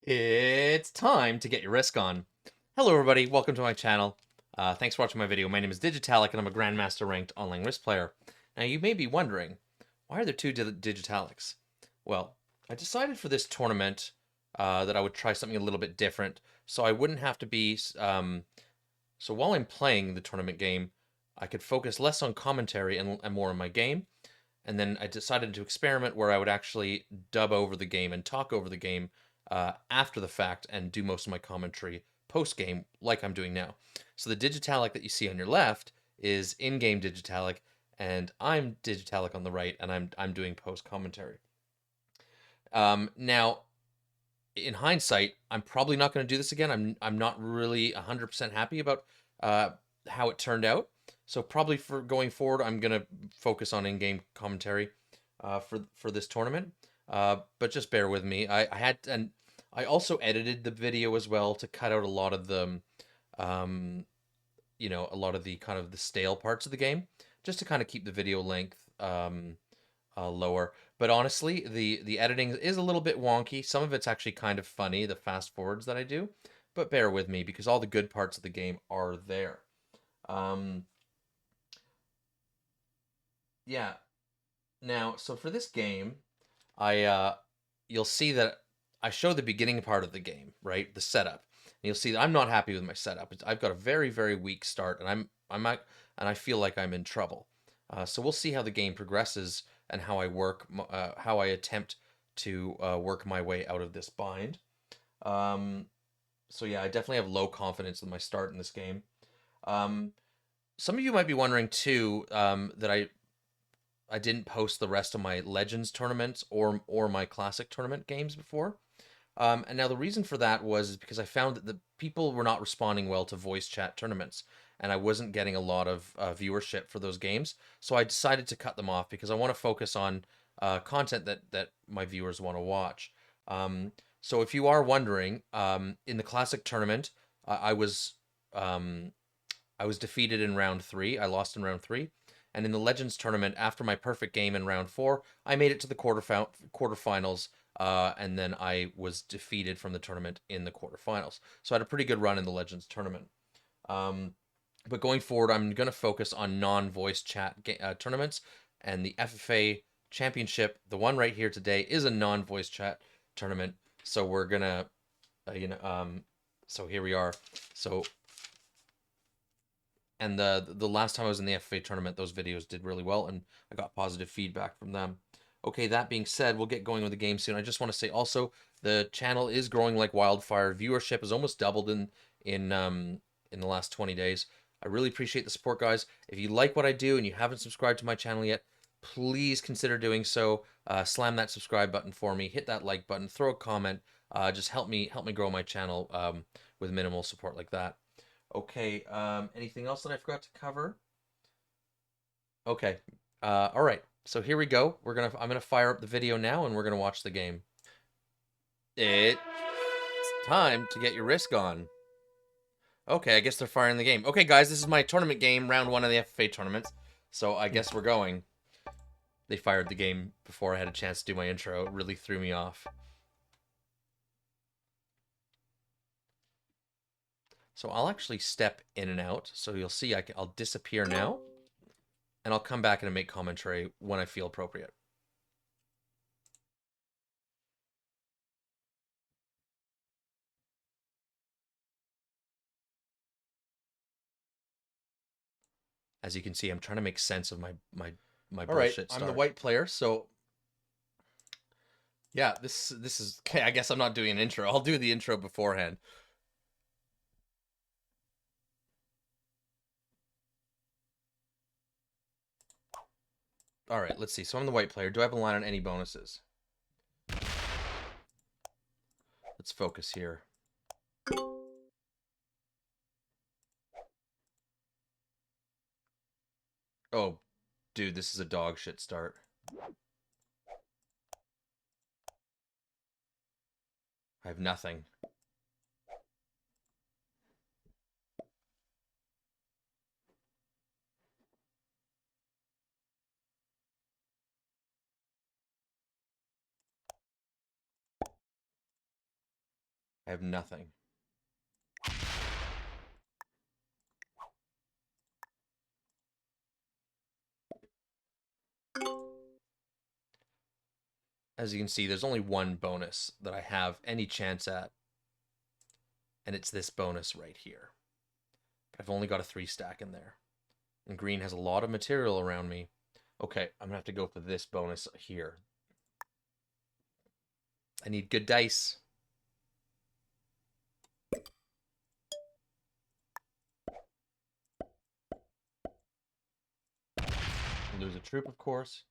It's time to get your risk on. Hello everybody, welcome to my channel. Thanks for watching my video. My name is Digitalic and I'm a Grandmaster ranked online risk player. Now you may be wondering, why are there two Digitalics? Well, I decided for this tournament that I would try something a little bit different so I wouldn't have to be... so while I'm playing the tournament game, I could focus less on commentary and more on my game. And then I decided to experiment where I would actually dub over the game and talk over the game after the fact and do most of my commentary post game like I'm doing now. So the digitalic that you see on your left is in-game digitalic, and I'm digitalic on the right, and I'm doing post commentary. Now, in hindsight, I'm probably not going to do this again. I'm not really 100% happy about how it turned out. So probably for going forward, I'm going to focus on in-game commentary for this tournament. But just bear with me. I also edited the video as well to cut out a lot of the a lot of the kind of the stale parts of the game, just to kind of keep the video length lower. But honestly, the editing is a little bit wonky. Some of it's actually kind of funny, the fast forwards that I do. But bear with me because all the good parts of the game are there. Yeah. Now, so for this game, you'll see that I show the beginning part of the game, right? The setup. And you'll see that I'm not happy with my setup. I've got a very, very weak start, and and I feel like I'm in trouble. So we'll see how the game progresses and how I work, how I attempt to work my way out of this bind. So yeah, I definitely have low confidence in my start in this game. Some of you might be wondering too that I didn't post the rest of my Legends tournaments or my Classic tournament games before. And now the reason for that was because I found that the people were not responding well to voice chat tournaments, and I wasn't getting a lot of viewership for those games. So I decided to cut them off because I want to focus on content that my viewers want to watch. So if you are wondering, in the Classic tournament, I was defeated in round 3. I lost in round 3. And in the Legends tournament, after my perfect game in round 4, I made it to the quarterfinals, and then I was defeated from the tournament in the quarterfinals. So I had a pretty good run in the Legends tournament. But going forward, I'm going to focus on non-voice chat tournaments, and the FFA Championship, the one right here today, is a non-voice chat tournament. So we're gonna, so here we are. So and the last time I was in the FFA tournament, those videos did really well, and I got positive feedback from them. Okay, that being said, we'll get going with the game soon. I just want to say also, the channel is growing like wildfire. Viewership has almost doubled in the last 20 days. I really appreciate the support, guys. If you like what I do and you haven't subscribed to my channel yet, please consider doing so. Slam that subscribe button for me. Hit that like button. Throw a comment. Just help me grow my channel with minimal support like that. Okay, anything else that I forgot to cover? Okay, all right. So here we go. I'm gonna fire up the video now, and we're gonna watch the game. It's time to get your risk on. Okay, I guess they're firing the game. Okay, guys, this is my tournament game, round 1 of the FFA tournament. So I guess we're going. They fired the game before I had a chance to do my intro. It really threw me off. So I'll actually step in and out. So you'll see I'll disappear now. And I'll come back and make commentary when I feel appropriate. As you can see, I'm trying to make sense of my bullshit start. I'm the white player, so yeah, this is okay. I guess I'm not doing an intro. I'll do the intro beforehand. All right, let's see. So I'm the white player. Do I have a line on any bonuses? Let's focus here. Oh, dude, this is a dog shit start. I have nothing. I have nothing. As you can see, there's only one bonus that I have any chance at, and it's this bonus right here. But I've only got a 3 stack in there. And green has a lot of material around me. Okay, I'm gonna have to go for this bonus here. I need good dice. Lose a troop, of course.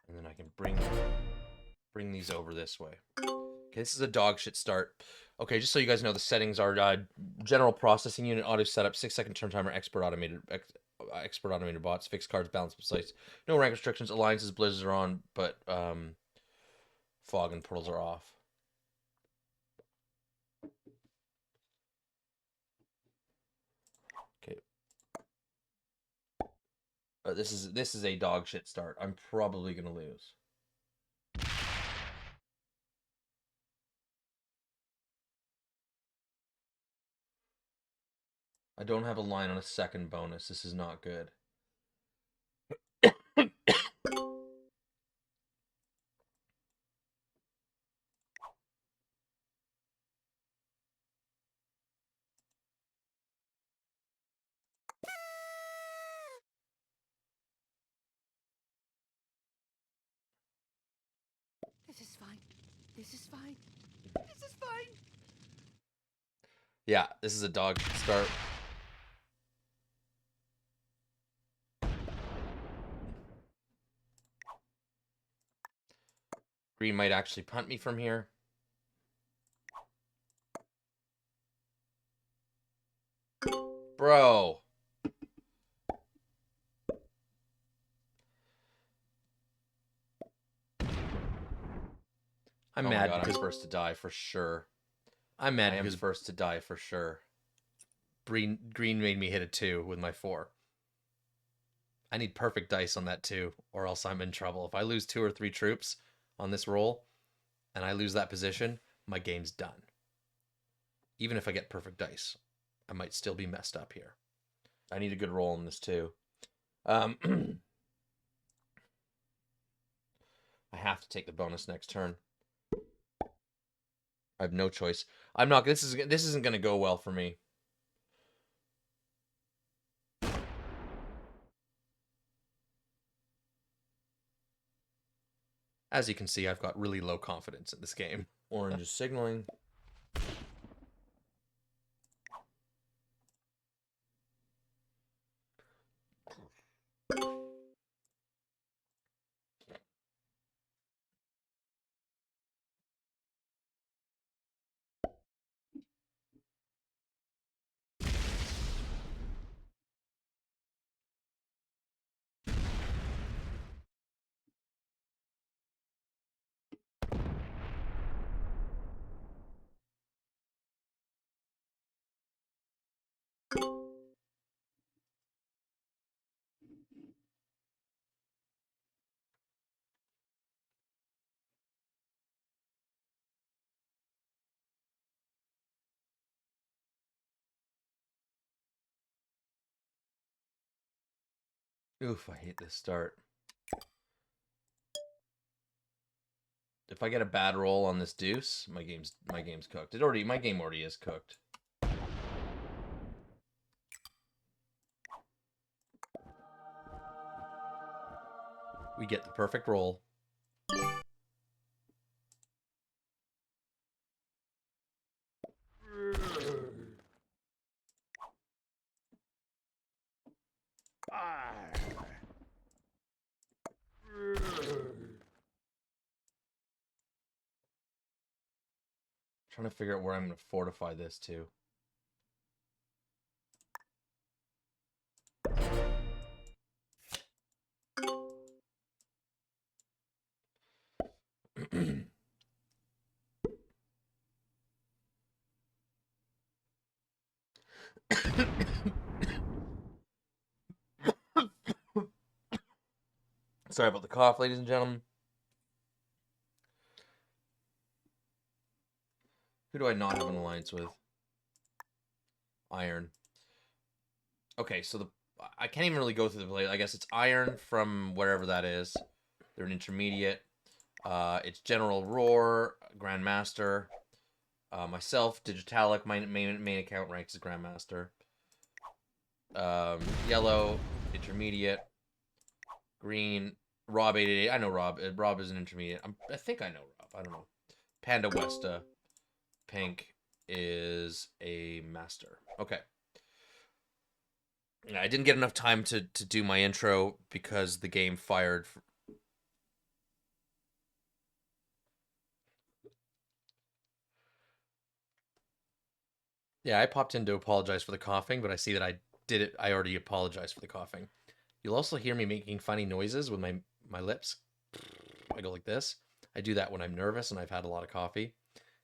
And then I can bring these over this way. Okay, this is a dog shit start. Okay, just so you guys know, the settings are general processing unit, auto setup, 6-second turn timer, expert automated bots, fixed cards, balance sites, no rank restrictions, alliances, blizzards are on, but fog and portals are off. Okay. This is a dog shit start. I'm probably gonna lose. I don't have a line on a second bonus. This is not good. This is fine. This is fine. This is fine. Yeah, this is a dog shit start. Green might actually punt me from here. Bro. I'm mad because I'm first to die for sure. I'm mad because first to die for sure. Green made me hit a 2 with my 4. I need perfect dice on that 2, or else I'm in trouble. If I lose 2 or 3 troops on this roll, and I lose that position, my game's done. Even if I get perfect dice, I might still be messed up here. I need a good roll on this too. I have to take the bonus next turn. I have no choice. I'm not. This isn't going to go well for me. As you can see, I've got really low confidence in this game. Orange is signaling. Oof, I hate this start. If I get a bad roll on this deuce, my game's cooked. My game already is cooked. We get the perfect roll. Trying to figure out where I'm going to fortify this to. Sorry about the cough, ladies and gentlemen. Who do I not have an alliance with? Iron. Okay, so I can't even really go through the play. I guess it's Iron from wherever that is. They're an intermediate. It's General Roar, Grandmaster. Myself, Digitalic, my main account ranks as Grandmaster. Yellow, intermediate. Green, Rob 888. I know Rob. Rob is an intermediate. I think I know Rob. I don't know. Panda Westa. Pink is a master. Okay. I didn't get enough time to do my intro because the game fired. Yeah, I popped in to apologize for the coughing, but I see that I did it. I already apologized for the coughing. You'll also hear me making funny noises with my lips. I go like this. I do that when I'm nervous and I've had a lot of coffee.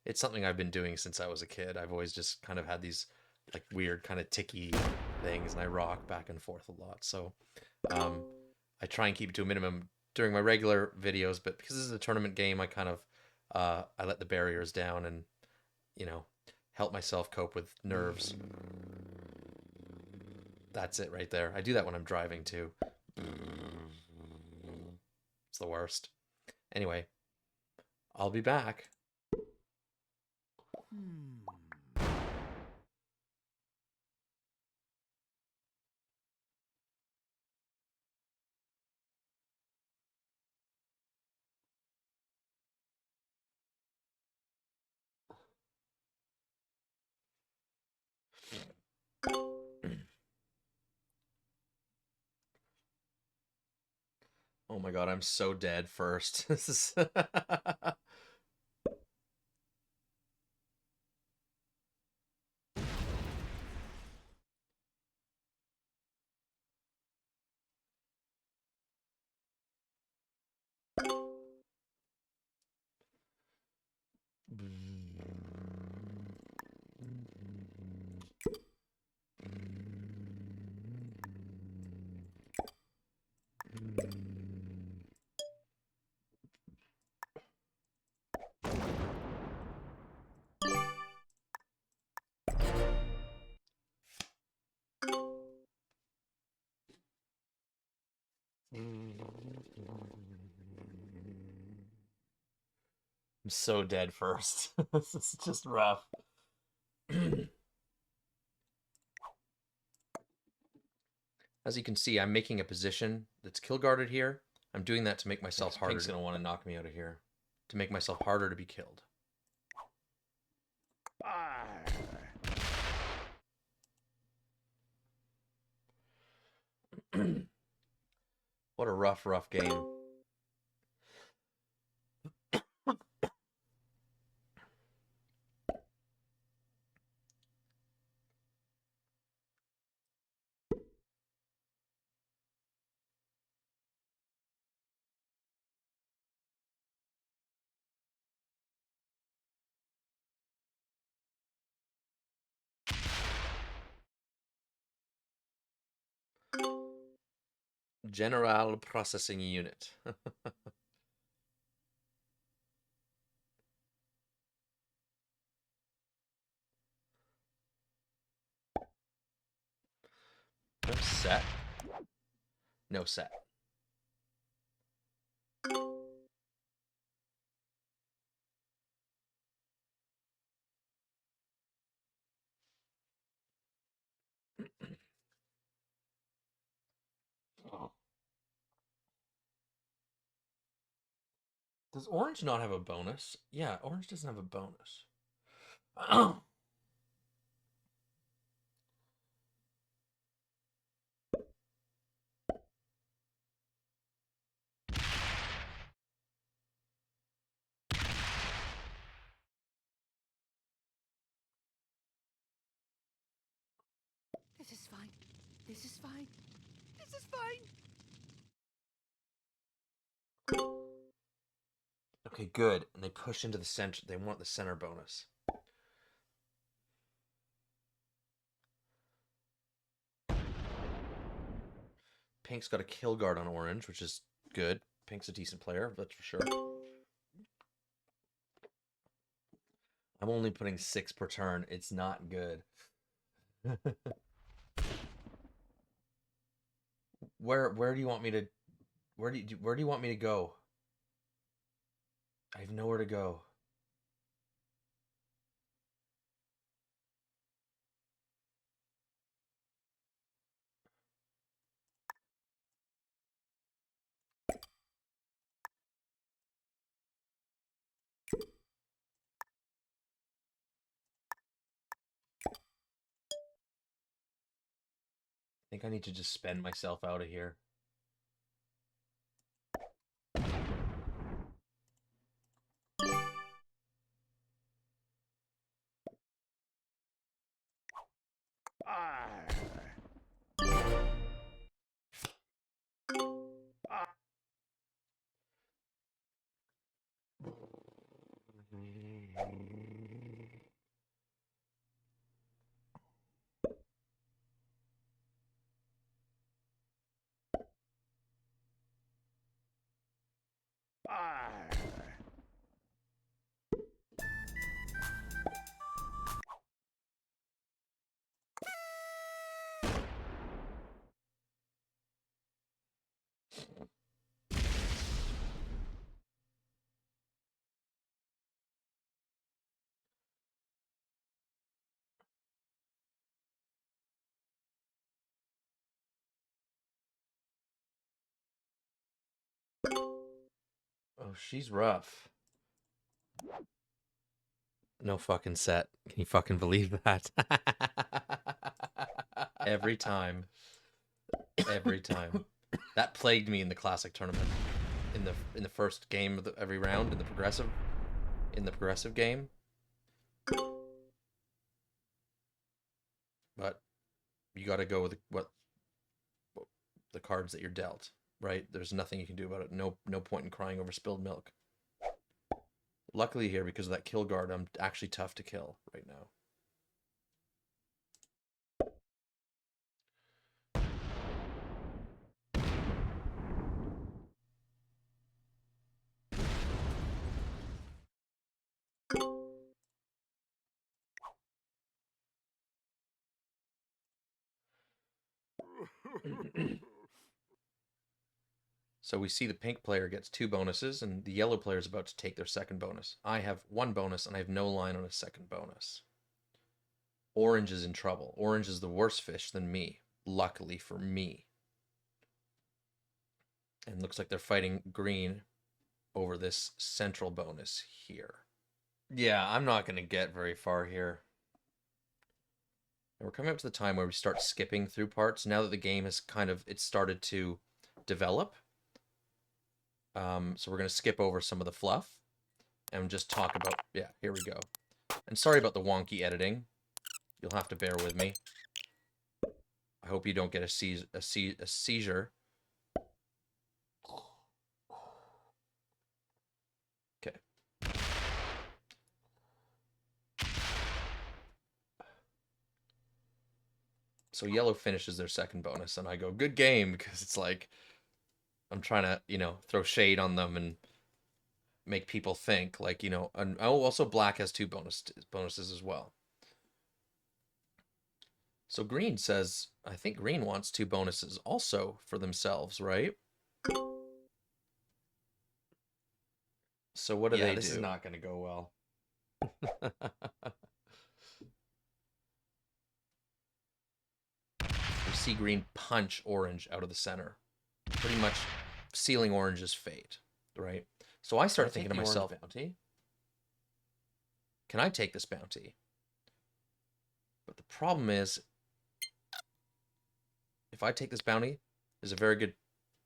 It's something I've been doing since I was a kid. I've always just kind of had these like weird kind of ticky things, and I rock back and forth a lot. So I try and keep it to a minimum during my regular videos, but because this is a tournament game, I kind of I let the barriers down and help myself cope with nerves. That's it right there. I do that when I'm driving too. It's the worst. Anyway, I'll be back. Oh my god, I'm so dead first. This is I'm so dead first. This is just rough. As you can see, I'm making a position that's kill guarded here. I'm doing that to make myself harder. Pink's gonna want to knock me out of here. To make myself harder to be killed. What a rough game. General Processing Unit. No set. No set. Does orange not have a bonus? Yeah, orange doesn't have a bonus. This is fine. This is fine. This is fine. Okay, good. And they push into the center. They want the center bonus. Pink's got a kill guard on orange, which is good. Pink's a decent player, that's for sure. I'm only putting 6 per turn. It's not good. Where do you want me to where do you want me to go? I have nowhere to go. I think I need to just spend myself out of here. Oh, she's rough. No fucking set. Can you fucking believe that? Every time. Every time. That plagued me in the classic tournament. In the first game of every round in the progressive game. But you got to go with what the cards that you're dealt, right? There's nothing you can do about it. No point in crying over spilled milk. Luckily here, because of that kill guard, I'm actually tough to kill right now. So we see the pink player gets 2 bonuses, and the yellow player is about to take their second bonus. I have 1 bonus, and I have no line on a second bonus. Orange is in trouble. Orange is the worse fish than me, luckily for me. And looks like they're fighting green over this central bonus here. Yeah, I'm not going to get very far here. And we're coming up to the time where we start skipping through parts. Now that the game has it's started to develop. So we're going to skip over some of the fluff and just talk about, yeah, here we go. And sorry about the wonky editing. You'll have to bear with me. I hope you don't get a seizure. Okay. So yellow finishes their second bonus, and I go, good game, because it's like, I'm trying to, throw shade on them and make people think, like, and oh, also black has 2 bonuses as well. So green says, I think green wants 2 bonuses also for themselves, right? So what do they do? Yeah, this is not going to go well. We see green punch orange out of the center, pretty much sealing orange's fate, right? So I start thinking to myself, bounty? Can I take this bounty? But the problem is, if I take this bounty, there's a very good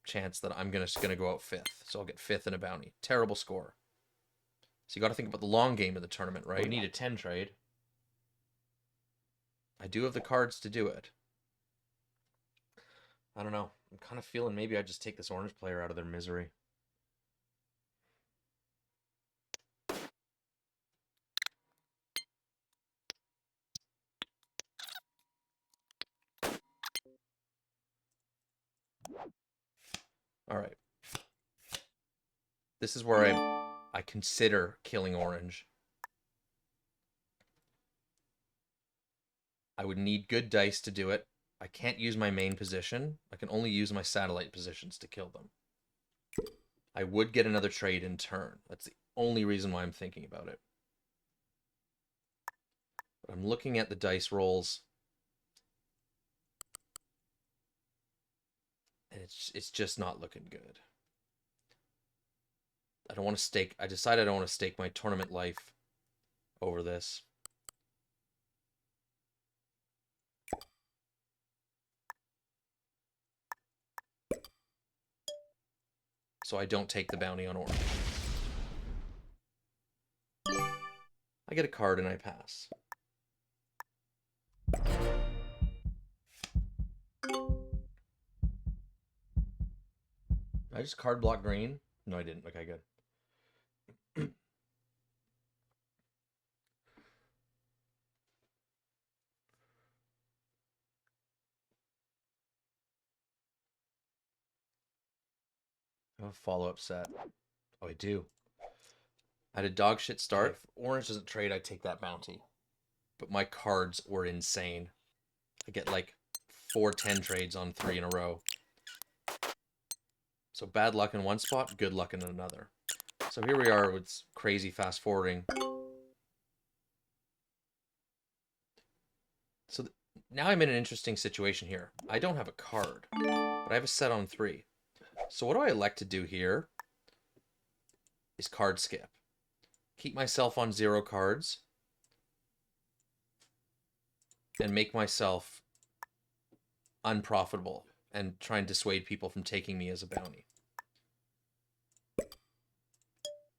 chance that I'm gonna go out 5th. So I'll get 5th in a bounty. Terrible score. So you got to think about the long game of the tournament, right? We need a 10 trade. I do have the cards to do it. I don't know. I'm kind of feeling maybe I just take this orange player out of their misery. All right. This is where I consider killing orange. I would need good dice to do it. I can't use my main position. I can only use my satellite positions to kill them. I would get another trade in turn. That's the only reason why I'm thinking about it. But I'm looking at the dice rolls, and it's just not looking good. I don't want to stake. I decided I don't want to stake my tournament life over this. So I don't take the bounty on orange. I get a card and I pass. I just card block green? No, I didn't. Okay, good. I have a follow-up set. Oh, I do. I had a dog shit start. If orange doesn't trade, I take that bounty. But my cards were insane. I get like 4-10 trades on 3 in a row. So bad luck in one spot, good luck in another. So here we are with crazy fast forwarding. So now I'm in an interesting situation here. I don't have a card, but I have a set on 3. So what do I elect to do here is card skip. Keep myself on 0 cards and make myself unprofitable and try and dissuade people from taking me as a bounty.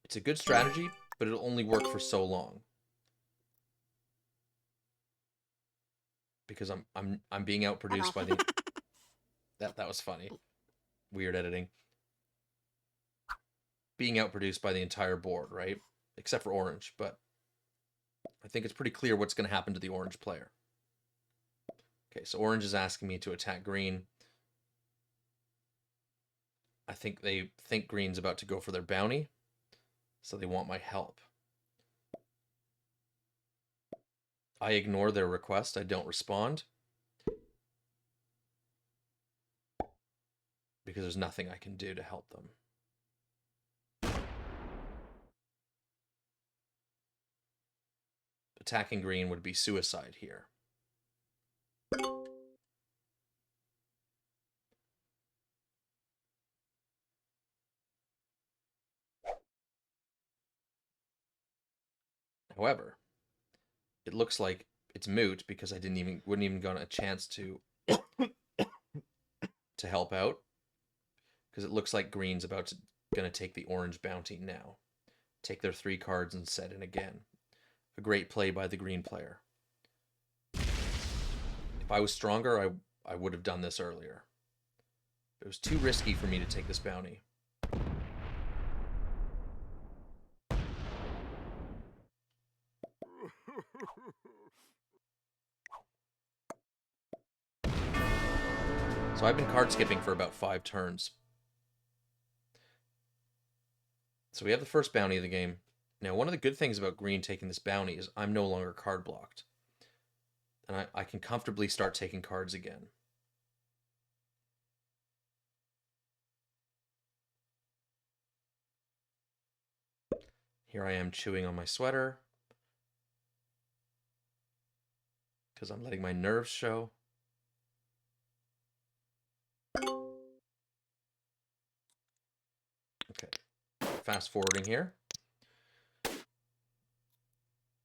It's a good strategy, but it'll only work for so long. Because I'm being outproduced by the that was funny. Weird editing. Being outproduced by the entire board, right? Except for orange, but I think it's pretty clear what's going to happen to the orange player. Okay, so orange is asking me to attack green. I think they think green's about to go for their bounty, so they want my help. I ignore their request. I don't respond. Because there's nothing I can do to help them. Attacking green would be suicide here. However, it looks like it's moot because I wouldn't even get a chance to help out, because it looks like green's gonna take the orange bounty now. Take their 3 cards and set in again. A great play by the green player. If I was stronger, I would have done this earlier. It was too risky for me to take this bounty. So I've been card skipping for about 5 turns. So we have the first bounty of the game. Now, one of the good things about green taking this bounty is I'm no longer card blocked. And I can comfortably start taking cards again. Here I am chewing on my sweater, because I'm letting my nerves show. Okay, fast forwarding here.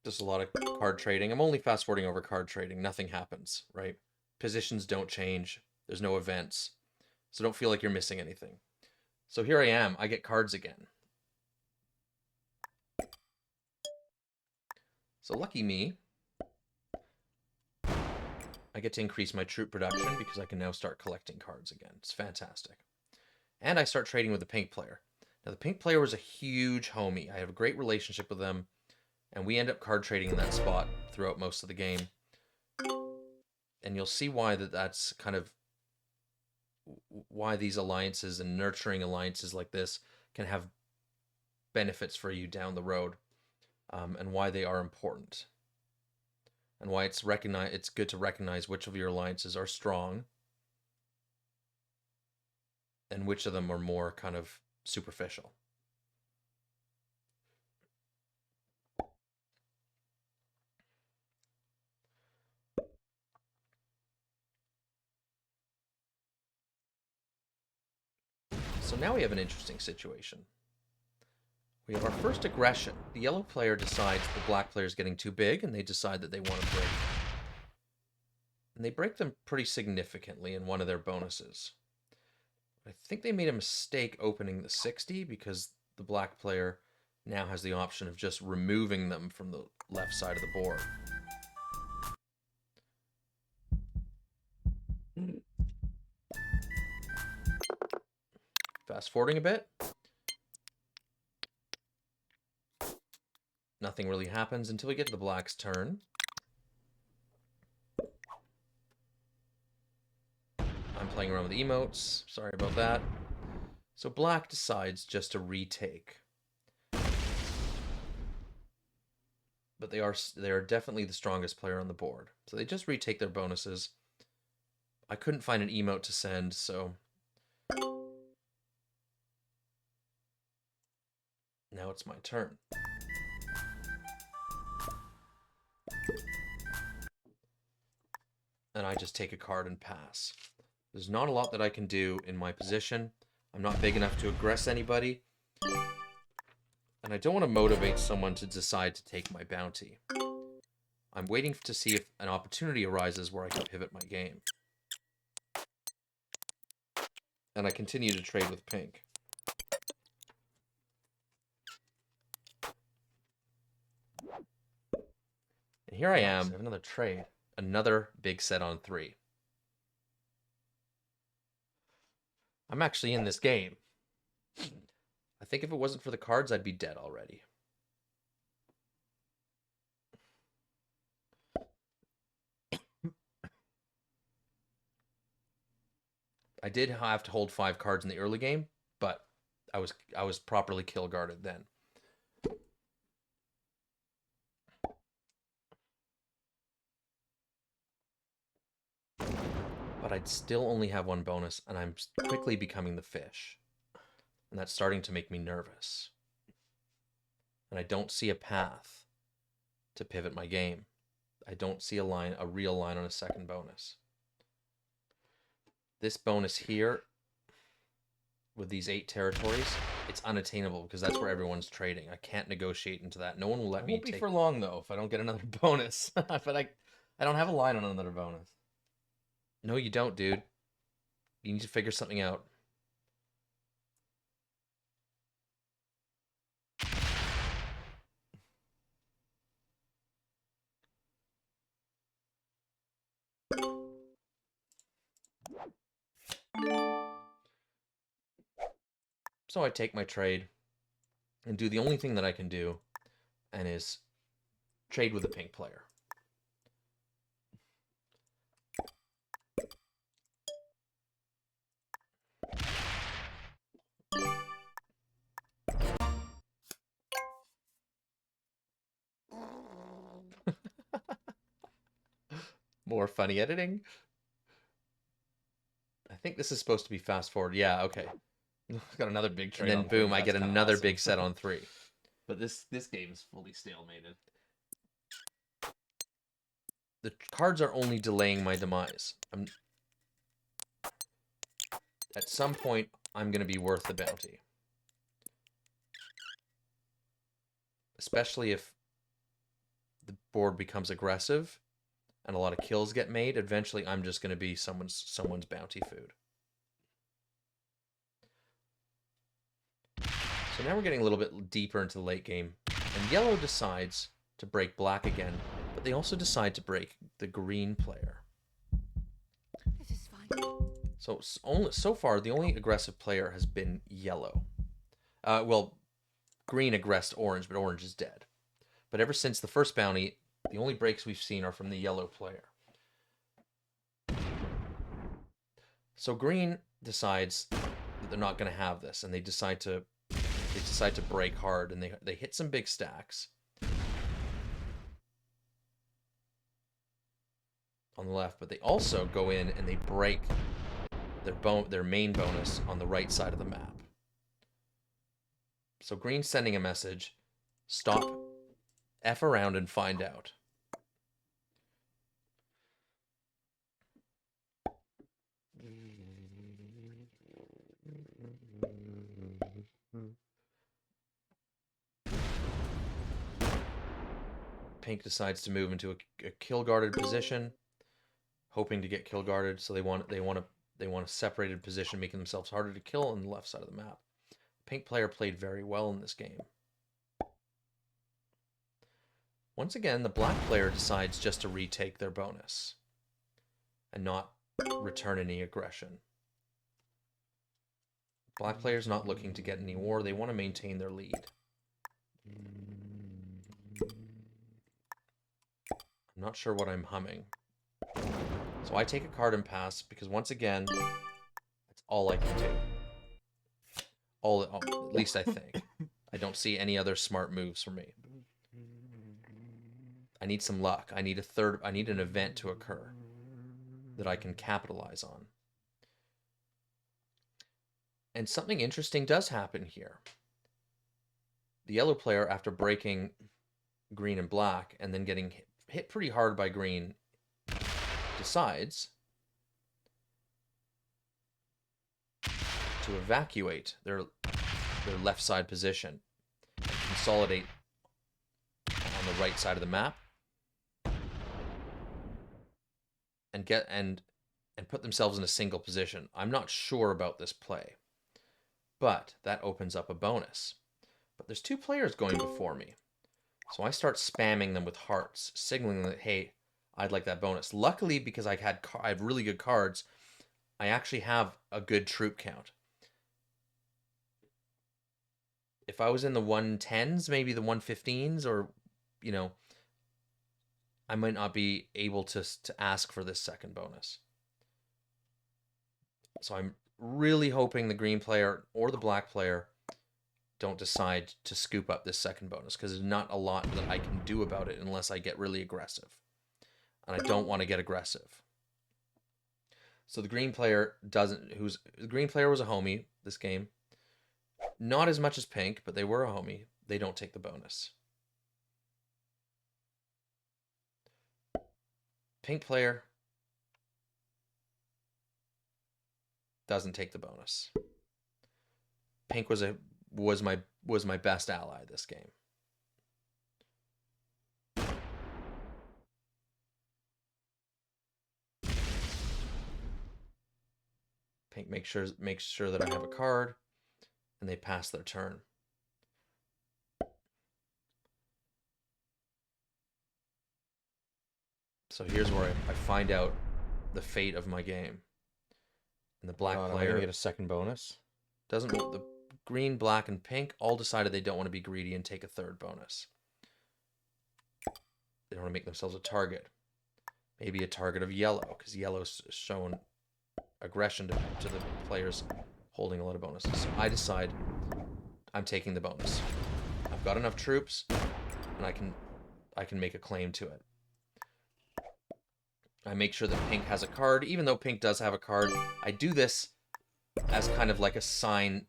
Just a lot of card trading. I'm only fast forwarding over card trading. Nothing happens, right? Positions don't change. There's no events. So don't feel like you're missing anything. So here I am. I get cards again. So lucky me. I get to increase my troop production because I can now start collecting cards again. It's fantastic. And I start trading with the pink player. Now, the pink player was a huge homie. I have a great relationship with them, and we end up card trading in that spot throughout most of the game. And you'll see why that's kind of why these alliances and nurturing alliances like this can have benefits for you down the road, and why they are important, and why it's good to recognize which of your alliances are strong and which of them are more kind of superficial. So now we have an interesting situation. We have our first aggression. The yellow player decides the black player is getting too big, and they decide that they want to break. And they break them pretty significantly in one of their bonuses. I think they made a mistake opening the 60 because the black player now has the option of just removing them from the left side of the board. Fast forwarding a bit. Nothing really happens until we get to the black's turn. I'm playing around with emotes. Sorry about that. So black decides just to retake. But they are definitely the strongest player on the board. So they just retake their bonuses. I couldn't find an emote to send, so now it's my turn. And I just take a card and pass. There's not a lot that I can do in my position. I'm not big enough to aggress anybody. And I don't want to motivate someone to decide to take my bounty. I'm waiting to see if an opportunity arises where I can pivot my game. And I continue to trade with pink. And here I am. I have another trade. Another big set on 3. I'm actually in this game. I think if it wasn't for the cards, I'd be dead already. I did have to hold 5 cards in the early game, but I was properly kill guarded then. But I'd still only have 1 bonus, and I'm quickly becoming the fish. And that's starting to make me nervous. And I don't see a path to pivot my game. I don't see a real line on a second bonus. This bonus here, with these 8 territories, it's unattainable because that's where everyone's trading. I can't negotiate into that. No one will let me take... It won't be for long, though, if I don't get another bonus. But I don't have a line on another bonus. No, you don't, dude. You need to figure something out. So I take my trade and do the only thing that I can do, and is trade with a pink player. More funny editing. I think this is supposed to be fast forward. Yeah, okay. Got another big trade. And then boom, I get another big set on 3. But this game is fully stalemated. The cards are only delaying my demise. At some point, I'm going to be worth the bounty. Especially if the board becomes aggressive and a lot of kills get made. Eventually, I'm just going to be someone's bounty food. So now we're getting a little bit deeper into the late game. And yellow decides to break black again, but they also decide to break the green player. This is fine. So far, the only aggressive player has been yellow. Well, green aggressed orange, but orange is dead. But ever since the first bounty, the only breaks we've seen are from the yellow player. So green decides that they're not going to have this, and they decide to they decide to break hard, and they hit some big stacks on the left, but they also go in and they break their main bonus on the right side of the map. So green's sending a message: stop, F around and find out. Pink decides to move into a kill guarded position, hoping to get kill guarded. So they want a separated position, making themselves harder to kill on the left side of the map. Pink player played very well in this game. Once again, the black player decides just to retake their bonus and not return any aggression. Black player's not looking to get any war. They want to maintain their lead. I'm not sure what I'm humming. So I take a card and pass because once again, that's all I can do. At least I think. I don't see any other smart moves for me. I need some luck. I need an event to occur that I can capitalize on. And something interesting does happen here. The yellow player, after breaking green and black and then getting hit pretty hard by green, decides to evacuate their left side position and consolidate on the right side of the map and put themselves in a single position. I'm not sure about this play, but that opens up a bonus. But there's two players going before me, so I start spamming them with hearts, signaling that, hey, I'd like that bonus. Luckily, because I have really good cards, I actually have a good troop count. If I was in the 110s, maybe the 115s, or, you know, I might not be able to ask for this second bonus. So I'm really hoping the green player or the black player don't decide to scoop up this second bonus, because there's not a lot that I can do about it unless I get really aggressive. And I don't want to get aggressive. So the green player the green player was a homie this game. Not as much as pink, but they were a homie. They don't take the bonus. Pink player doesn't take the bonus. Pink was my best ally this game. Pink makes sure that I have a card, and they pass their turn. So here's where I find out the fate of my game. And the black player get a second bonus. doesn't. The green, black, and pink all decided they don't want to be greedy and take a third bonus. They don't want to make themselves a target. Maybe a target of yellow, because yellow's shown aggression to the players holding a lot of bonuses. So I decide I'm taking the bonus. I've got enough troops, and I can make a claim to it. I make sure that pink has a card. Even though pink does have a card, I do this as kind of like a sign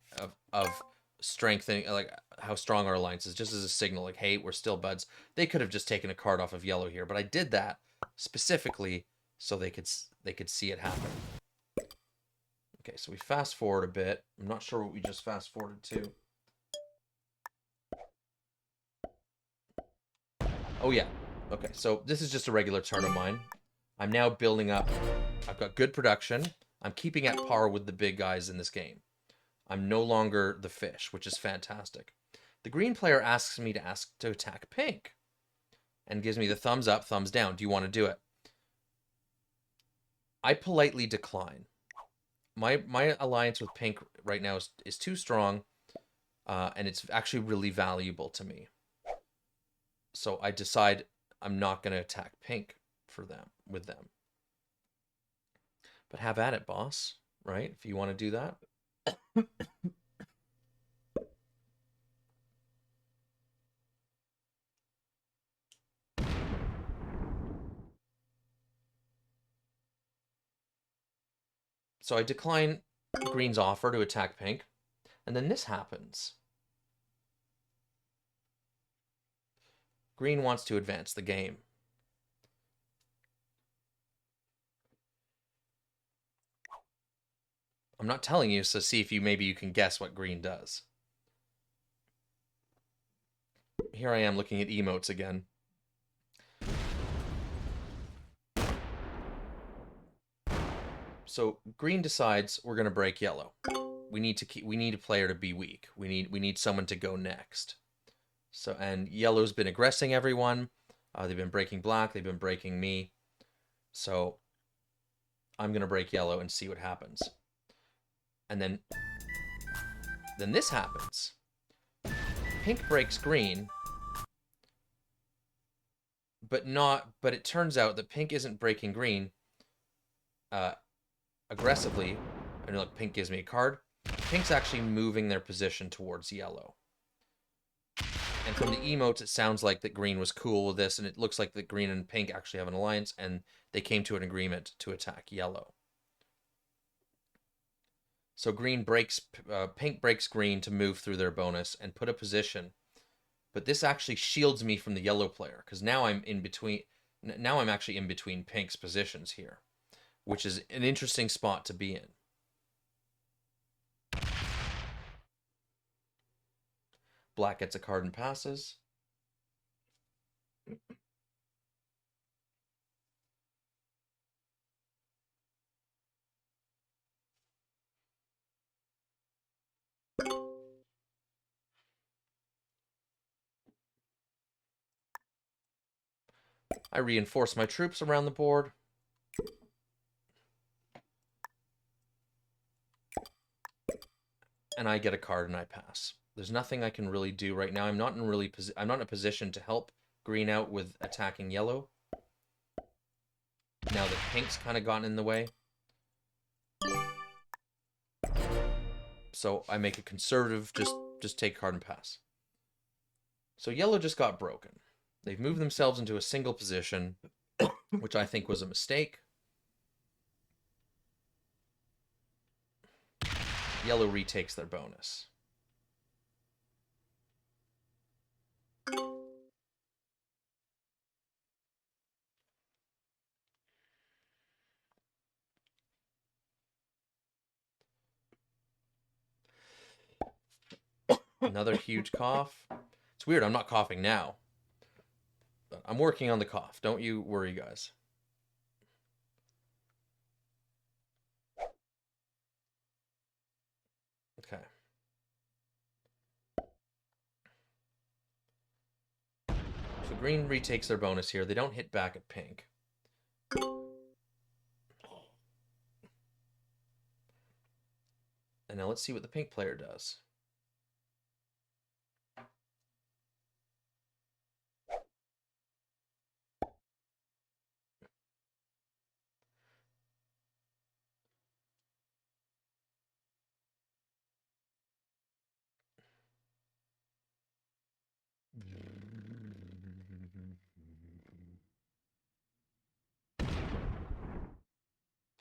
of strengthening, like how strong our alliance is, just as a signal, like, hey, we're still buds. They could have just taken a card off of yellow here, but I did that specifically so they could see it happen. Okay, so we fast forward a bit. I'm not sure what we just fast forwarded to. Oh yeah. Okay, so this is just a regular turn of mine. I'm now building up. I've got good production. I'm keeping at par with the big guys in this game. I'm no longer the fish, which is fantastic. The green player asks me to attack pink and gives me the thumbs up, thumbs down. Do you want to do it? I politely decline. My alliance with pink right now is too strong, and it's actually really valuable to me. So I decide I'm not going to attack pink with them. But have at it, boss, right? If you want to do that. So I decline green's offer to attack pink. And then this happens. Green wants to advance the game. I'm not telling you, so see if maybe you can guess what green does. Here I am looking at emotes again. So green decides we're going to break yellow. We need a player to be weak. We need someone to go next. So, and yellow's been aggressing everyone. They've been breaking black. They've been breaking me. So I'm gonna break yellow and see what happens. And then this happens. Pink breaks green, but it turns out that pink isn't breaking green aggressively. And look, pink gives me a card. Pink's actually moving their position towards yellow. And from the emotes, it sounds like that green was cool with this, and it looks like that green and pink actually have an alliance, and they came to an agreement to attack yellow. So pink breaks green to move through their bonus and put a position. But this actually shields me from the yellow player, because now I'm in between. Now I'm actually in between pink's positions here, which is an interesting spot to be in. Black gets a card and passes. I reinforce my troops around the board. And I get a card and I pass. There's nothing I can really do right now. I'm not in a position to help green out with attacking yellow. Now that pink's kind of gotten in the way. So I make a conservative, just take card and pass. So yellow just got broken. They've moved themselves into a single position, which I think was a mistake. Yellow retakes their bonus. Another huge cough. It's weird, I'm not coughing now. But I'm working on the cough. Don't you worry, guys. Okay. So green retakes their bonus here. They don't hit back at pink. And now let's see what the pink player does.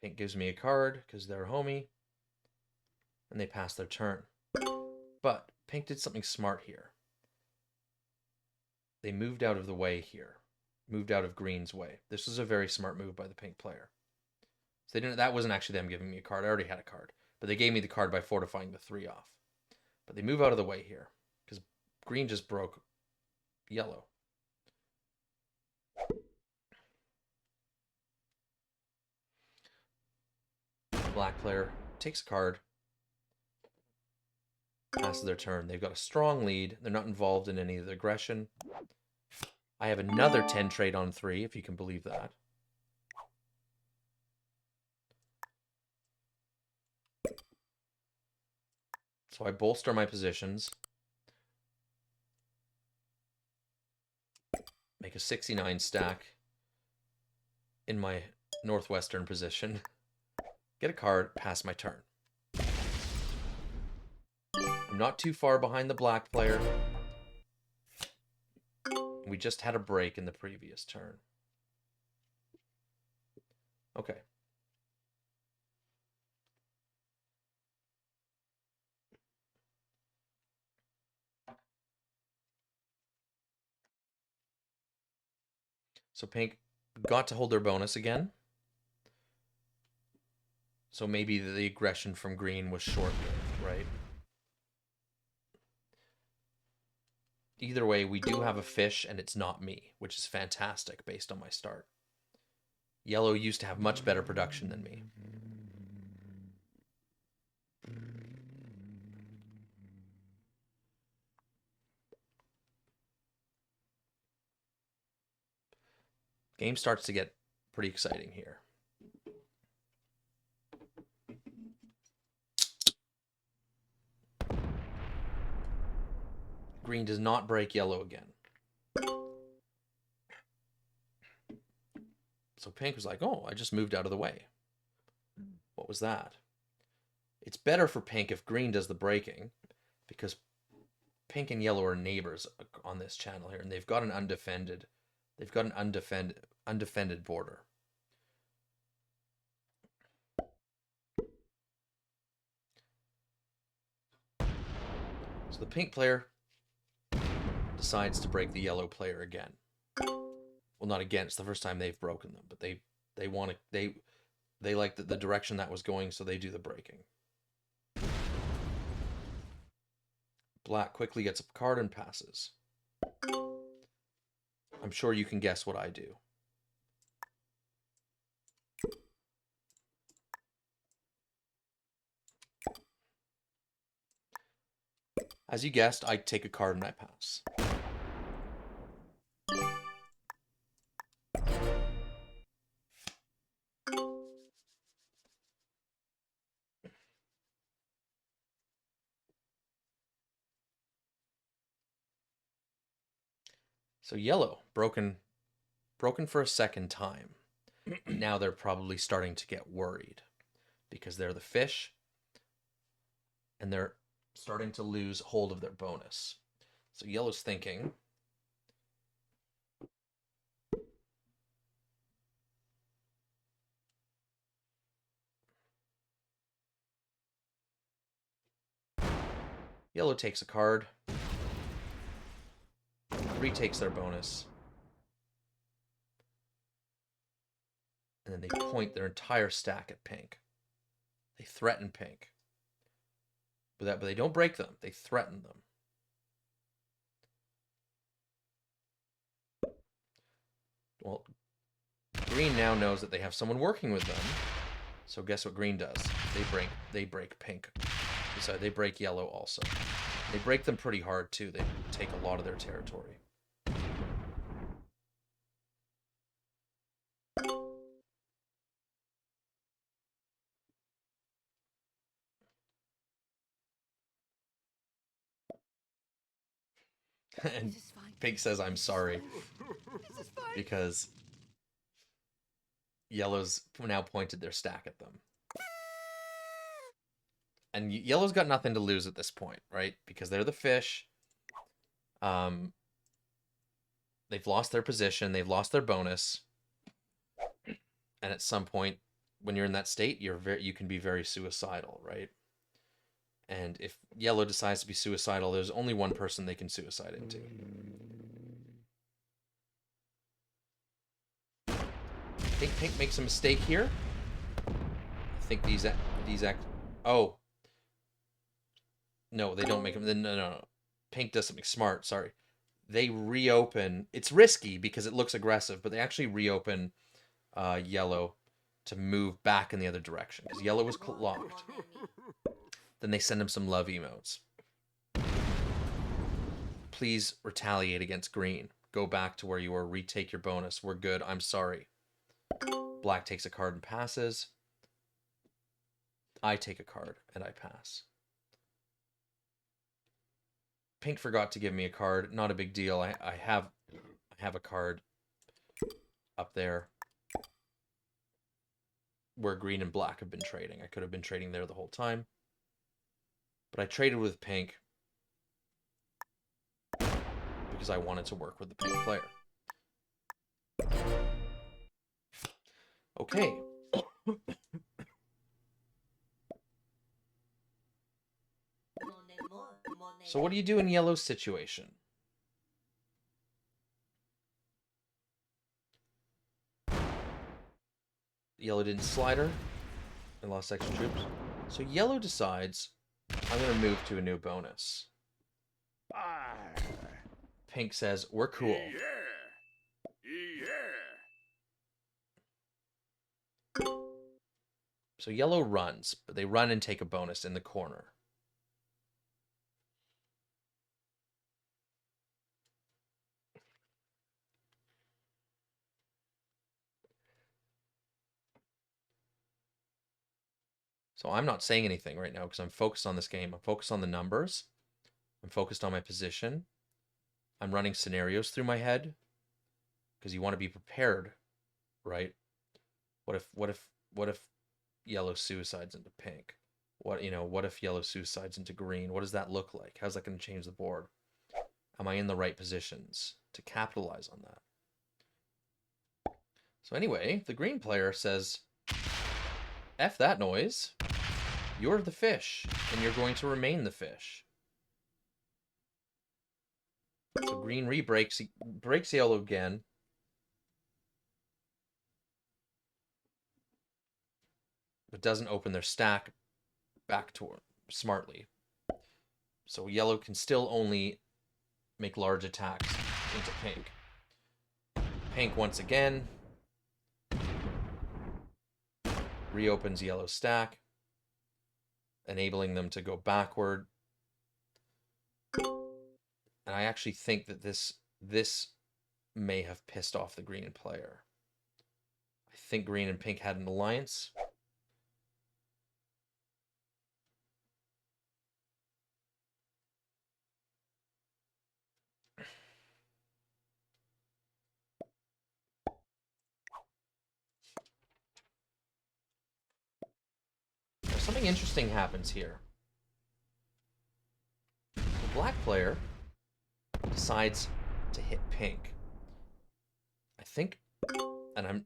Pink gives me a card because they're homie. And they pass their turn. But pink did something smart here. They moved out of the way here. Moved out of green's way. This was a very smart move by the pink player. So that wasn't actually them giving me a card. I already had a card. But they gave me the card by fortifying the 3 off. But they move out of the way here. Because green just broke yellow. The black player takes a card. Passes their turn. They've got a strong lead. They're not involved in any of the aggression. I have another 10 trade on 3, if you can believe that. So I bolster my positions. Make a 69 stack in my northwestern position. Get a card, pass my turn. I'm not too far behind the black player. We just had a break in the previous turn. Okay. So pink got to hold their bonus again. So maybe the aggression from green was short-lived, right? Either way, we do have a fish, and it's not me, which is fantastic based on my start. Yellow used to have much better production than me. Game starts to get pretty exciting here. Green does not break yellow again. So pink was like, oh, I just moved out of the way. What was that? It's better for pink if green does the breaking, because pink and yellow are neighbors on this channel here, and they've got an undefended border. So the pink player decides to break the yellow player again. Well, not again. It's the first time they've broken them, but they want to they like the direction that was going, so they do the breaking. Black quickly gets a card and passes. I'm sure you can guess what I do. As you guessed, I take a card and I pass. So yellow, broken for a second time. Now they're probably starting to get worried because they're the fish and they're starting to lose hold of their bonus. So yellow's thinking, yellow takes a card, retakes their bonus, and then they point their entire stack at pink. They threaten pink. But they don't break them, they threaten them. Well, green now knows that they have someone working with them. So guess what green does? They break pink. Sorry, they break yellow also. They break them pretty hard too. They take a lot of their territory. And pink says, I'm sorry. Because yellow's now pointed their stack at them. And yellow's got nothing to lose at this point, right? Because they're the fish. They've lost their position. They've lost their bonus. And at some point, when you're in that state, you can be very suicidal, right? And if yellow decides to be suicidal, there's only one person they can suicide into. I think pink makes a mistake here. I think these act. Oh. No, they don't make them. No. Pink does something smart. Sorry. They reopen. It's risky because it looks aggressive, but they actually reopen yellow to move back in the other direction because yellow was locked. Then they send him some love emotes. Please retaliate against green. Go back to where you were. Retake your bonus. We're good. I'm sorry. Black takes a card and passes. I take a card and I pass. Pink forgot to give me a card. Not a big deal. I have a card up there where green and black have been trading. I could have been trading there the whole time. But I traded with pink because I wanted to work with the pink player. Okay. So what do you do in yellow's situation? Yellow didn't slider. And lost extra troops. So yellow decides, I'm going to move to a new bonus. Pink says, we're cool. So yellow runs, but they run and take a bonus in the corner. So I'm not saying anything right now because I'm focused on this game. I'm focused on the numbers. I'm focused on my position. I'm running scenarios through my head because you want to be prepared, right? What if yellow suicides into pink? What if yellow suicides into green? What does that look like? How's that going to change the board? Am I in the right positions to capitalize on that? So anyway, the green player says, F that noise. You're the fish, and you're going to remain the fish. So green breaks yellow again. But doesn't open their stack back to smartly. So yellow can still only make large attacks into pink. Pink once again reopens yellow's stack, enabling them to go backward. And I actually think that this may have pissed off the green player. I think green and pink had an alliance. Now, something interesting happens here. The black player decides to hit pink. I think, and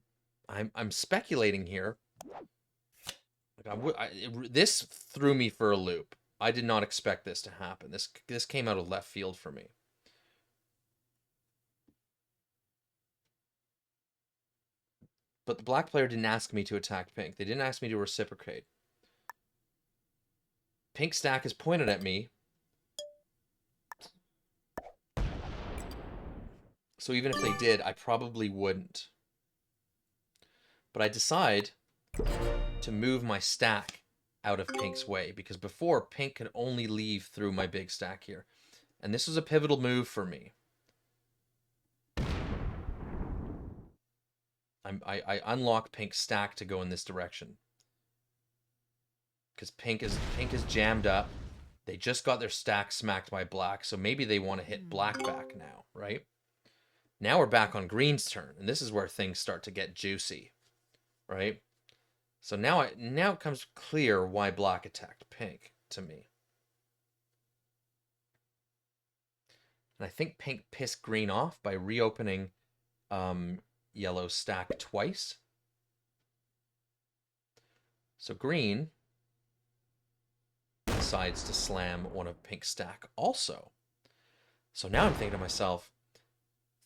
I'm speculating here. This threw me for a loop. I did not expect this to happen. This came out of left field for me. But the black player didn't ask me to attack pink. They didn't ask me to reciprocate. Pink stack is pointed at me. So even if they did, I probably wouldn't. But I decide to move my stack out of pink's way, because before pink could only leave through my big stack here. And this was a pivotal move for me. I unlock pink's stack to go in this direction. Because pink is jammed up. They just got their stack smacked by black, so maybe they want to hit black back now, right? Now we're back on green's turn, and this is where things start to get juicy, right? So now it becomes clear why black attacked pink to me. And I think pink pissed green off by reopening yellow's stack twice. So green decides to slam one of pink's stack also. So now I'm thinking to myself,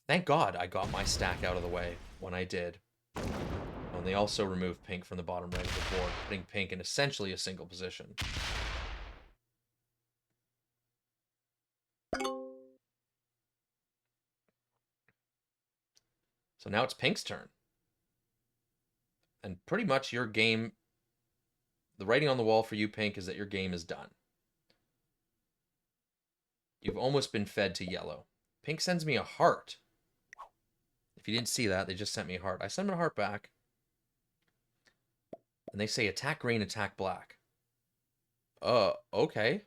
thank God I got my stack out of the way when I did. And they also removed pink from the bottom right of the board, putting pink in essentially a single position. So now it's pink's turn. And pretty much your game, the writing on the wall for you, pink, is that your game is done. You've almost been fed to yellow. Pink sends me a heart. If you didn't see that, they just sent me a heart. I send them a heart back. And they say, attack green, attack black. Okay.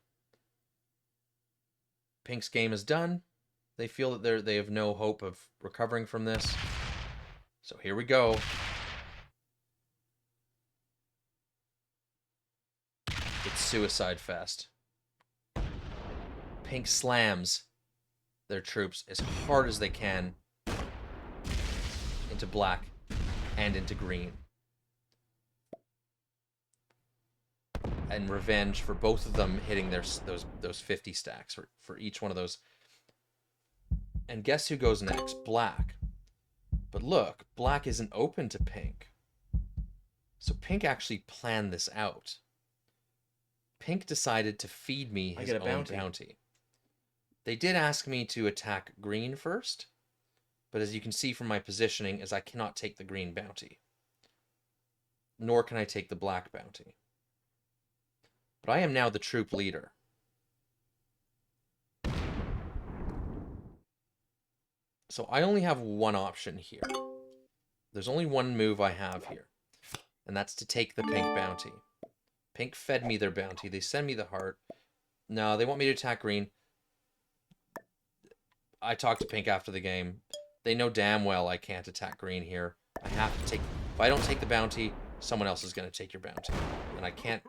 Pink's game is done. They feel that they have no hope of recovering from this. So here we go. It's Suicide Fest. Pink slams their troops as hard as they can into black and into green. And revenge for both of them hitting those 50 stacks for each one of those. And guess who goes next? Black. But look, black isn't open to pink. So Pink actually planned this out. Pink decided to feed me his own bounty. They did ask me to attack green first, but as you can see from my positioning, is I cannot take the green bounty. Nor can I take the black bounty. But I am now the troop leader. So I only have one option here. There's only one move I have here, and that's to take the pink bounty. Pink fed me their bounty. They send me the heart. No, they want me to attack green. I talked to Pink after the game. They know damn well I can't attack green here. I have to take... If I don't take the bounty, someone else is going to take your bounty. And I can't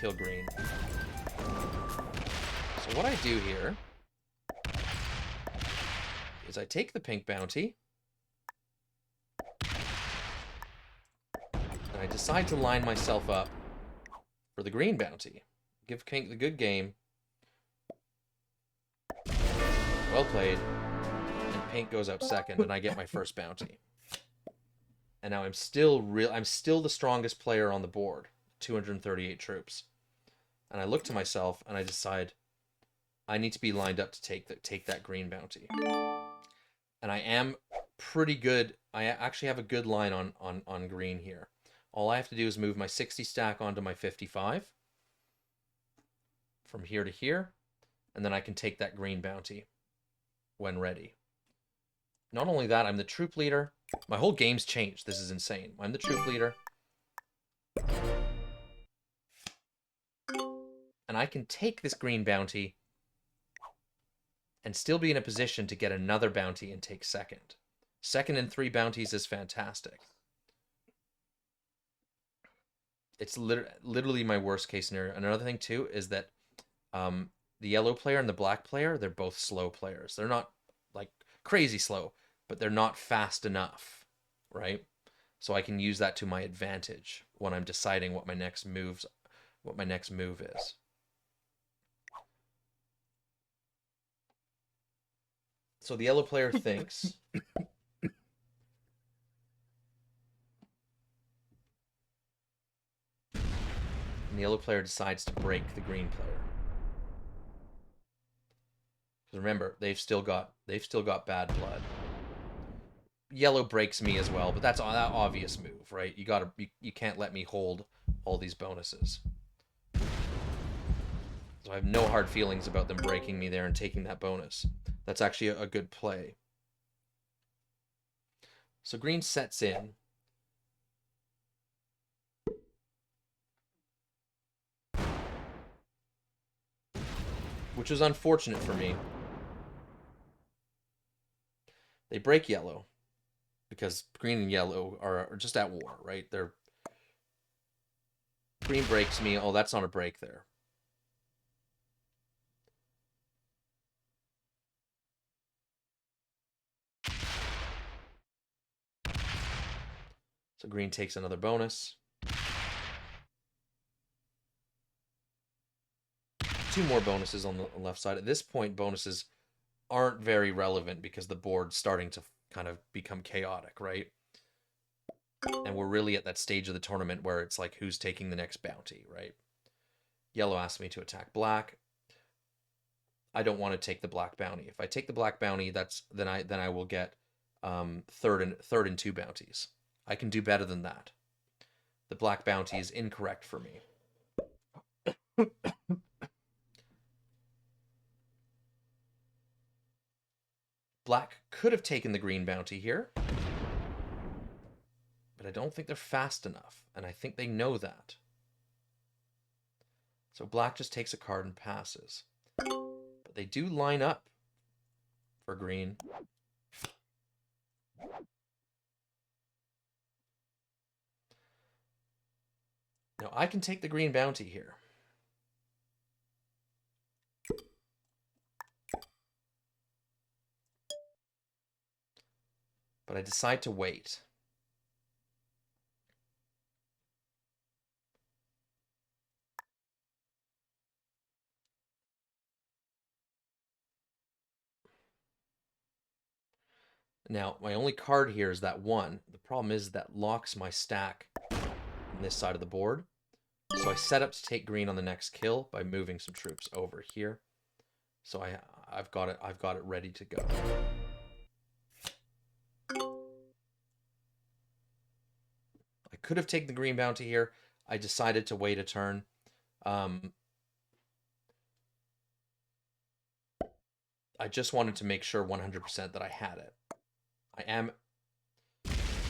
kill green. So what I do here is I take the pink bounty. And I decide to line myself up for the green bounty. Give Pink the good game. Well played. And Pink goes out second, and I get my first bounty. And now I'm still the strongest player on the board. 238 troops. And I look to myself and I decide I need to be lined up to take that green bounty. And I am pretty good. I actually have a good line on green here. All I have to do is move my 60 stack onto my 55 from here to here, and then I can take that green bounty when ready. Not only that, I'm the troop leader. My whole game's changed. This is insane. I'm the troop leader. And I can take this green bounty and still be in a position to get another bounty and take second. Second and 3 bounties is fantastic. It's literally my worst case scenario. Another thing, too, is that the yellow player and the black player, they're both slow players. They're not, like, crazy slow, but they're not fast enough, right? So I can use that to my advantage when I'm deciding what my next move is. So the yellow player thinks... And the yellow player decides to break the green player. Because remember, they've still got bad blood. Yellow breaks me as well, but that's that obvious move, right? You can't let me hold all these bonuses. So I have no hard feelings about them breaking me there and taking that bonus. That's actually a good play. So green sets in. Which was unfortunate for me. They break yellow because green and yellow are just at war, right? Green breaks me. Oh, that's not a break there. So green takes another bonus. 2 more bonuses on the left side. At this point, bonuses aren't very relevant because the board's starting to kind of become chaotic, right? And we're really at that stage of the tournament where it's like, who's taking the next bounty, right? Yellow asked me to attack black. I don't want to take the black bounty. If I take the black bounty, then I will get third and 2 bounties. I can do better than that. The black bounty is incorrect for me. Black could have taken the green bounty here, but I don't think they're fast enough, and I think they know that. So black just takes a card and passes. But they do line up for green. Now I can take the green bounty here. But I decide to wait. Now, my only card here is that 1. The problem is that locks my stack on this side of the board. So I set up to take green on the next kill by moving some troops over here. So I've got it ready to go. I could have taken the green bounty here. I decided to wait a turn. I just wanted to make sure 100% that I had it. I am...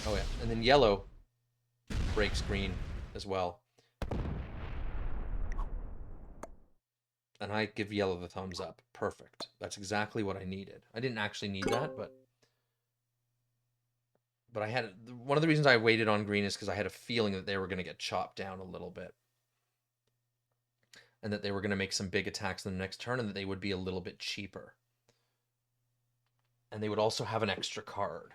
Oh yeah, and then yellow breaks green as well. And I give yellow the thumbs up. Perfect. That's exactly what I needed. I didn't actually need that, but I had... One of the reasons I waited on green is because I had a feeling that they were going to get chopped down a little bit. And that they were going to make some big attacks in the next turn, and that they would be a little bit cheaper. And they would also have an extra card.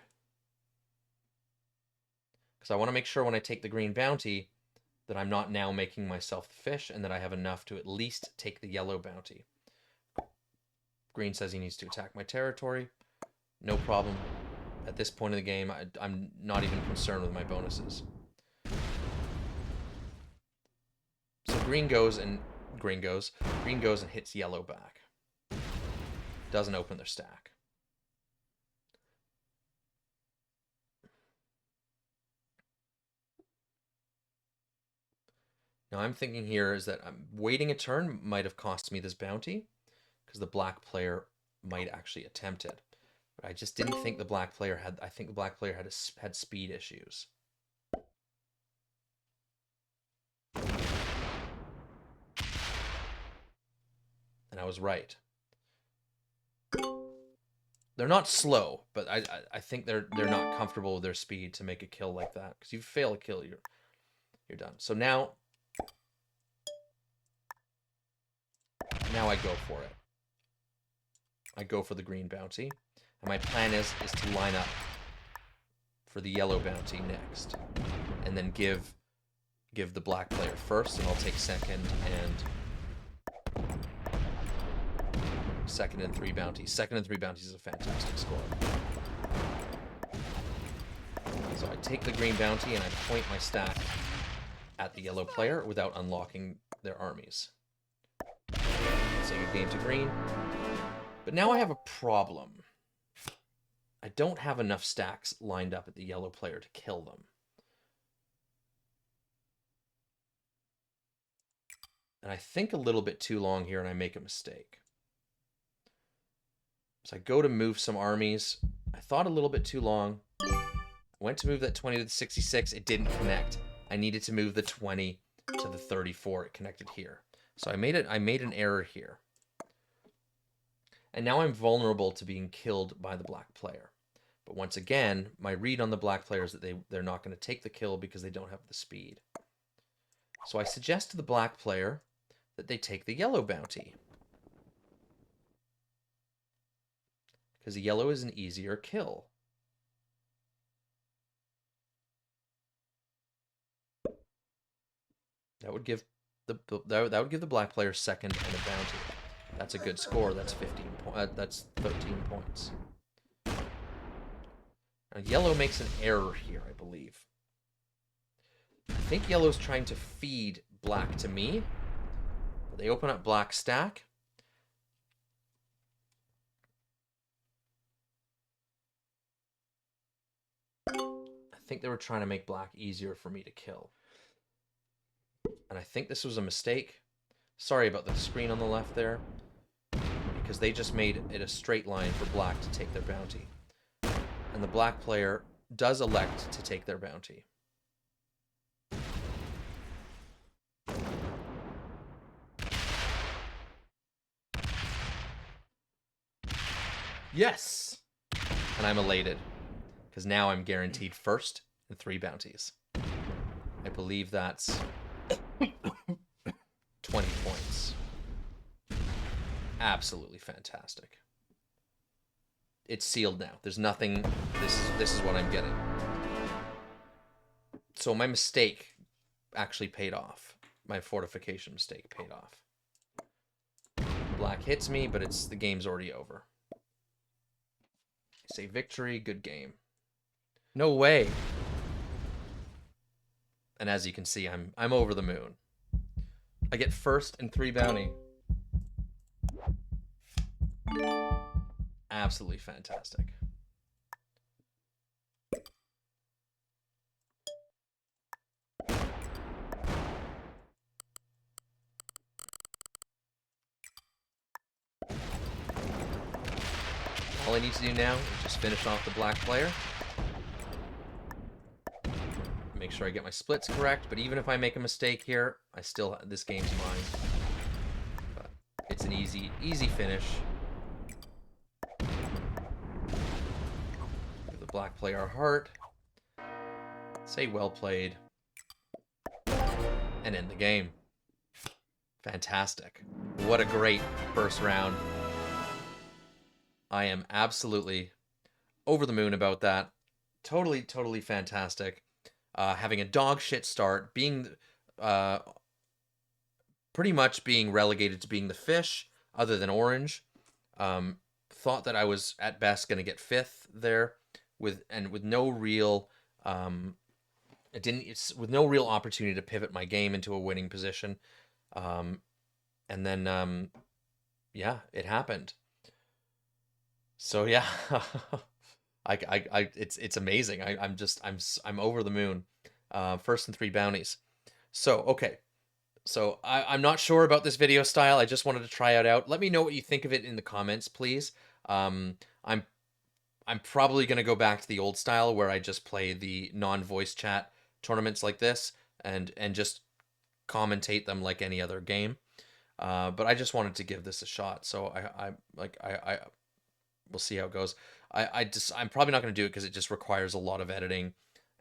Because I want to make sure when I take the green bounty that I'm not now making myself the fish, and that I have enough to at least take the yellow bounty. Green says he needs to attack my territory. No problem. At this point in the game, I'm not even concerned with my bonuses. So green goes and hits yellow back. Doesn't open their stack. Now I'm thinking here is that I'm waiting a turn might have cost me this bounty because the black player might actually attempt it. But I just didn't think the black player had... I think the black player had speed issues. And I was right. They're not slow, but I think they're not comfortable with their speed to make a kill like that. Because you fail a kill, you're done. So now I go for it. I go for the green bounty. And my plan is to line up for the yellow bounty next. And then give the black player first, and I'll take second and 3 bounties. Second and 3 bounties is a fantastic score. So I take the green bounty and I point my stack at the yellow player without unlocking their armies. Say good game to green. But now I have a problem. I don't have enough stacks lined up at the yellow player to kill them. And I think a little bit too long here and I make a mistake. So I go to move some armies. I thought a little bit too long. I went to move that 20 to the 66. It didn't connect. I needed to move the 20 to the 34. It connected here. So I made an error here. And now I'm vulnerable to being killed by the black player. But once again, my read on the black player is that they're not going to take the kill because they don't have the speed. So I suggest to the black player that they take the yellow bounty. Because the yellow is an easier kill. That would give the black player second and a bounty. That's a good score. That's 13 points. Now yellow makes an error here, I believe. I think yellow's trying to feed black to me. They open up black's stack. I think they were trying to make black easier for me to kill. And I think this was a mistake. Sorry about the screen on the left there. Because they just made it a straight line for black to take their bounty. And the black player does elect to take their bounty. Yes! And I'm elated. Because now I'm guaranteed first and 3 bounties. I believe that's 20 points. Absolutely fantastic. It's sealed now. There's nothing... This is what I'm getting. So my mistake actually paid off. My fortification mistake paid off. Black hits me, but the game's already over. I say victory, good game. No way. And as you can see, I'm over the moon. I get first and 3 bounty. Absolutely fantastic. All I need to do now is just finish off the black player. Make sure I get my splits correct, but even if I make a mistake here, this game's mine. But it's an easy finish. Give the black player a heart. Say well played. And end the game. Fantastic. What a great first round. I am absolutely over the moon about that. Totally fantastic. Having a dog shit start, being pretty much being relegated to being the fish, other than orange. Thought that I was at best going to get 5th there, with no real with no real opportunity to pivot my game into a winning position. And then yeah, it happened. So yeah, it's amazing. I'm over the moon. First and 3 bounties. So okay, so I'm not sure about this video style. I just wanted to try it out. Let me know what you think of it in the comments, please. I'm probably gonna go back to the old style where I just play the non-voice chat tournaments like this and just commentate them like any other game. But I just wanted to give this a shot. So we'll see how it goes. I'm probably not going to do it because it just requires a lot of editing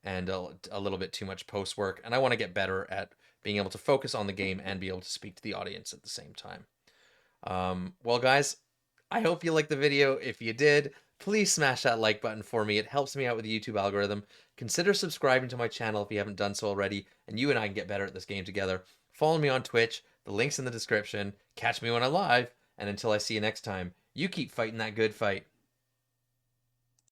and a little bit too much post work. And I want to get better at being able to focus on the game and be able to speak to the audience at the same time. Well, guys, I hope you liked the video. If you did, please smash that like button for me. It helps me out with the YouTube algorithm. Consider subscribing to my channel if you haven't done so already, and you and I can get better at this game together. Follow me on Twitch. The link's in the description. Catch me when I'm live. And until I see you next time, you keep fighting that good fight.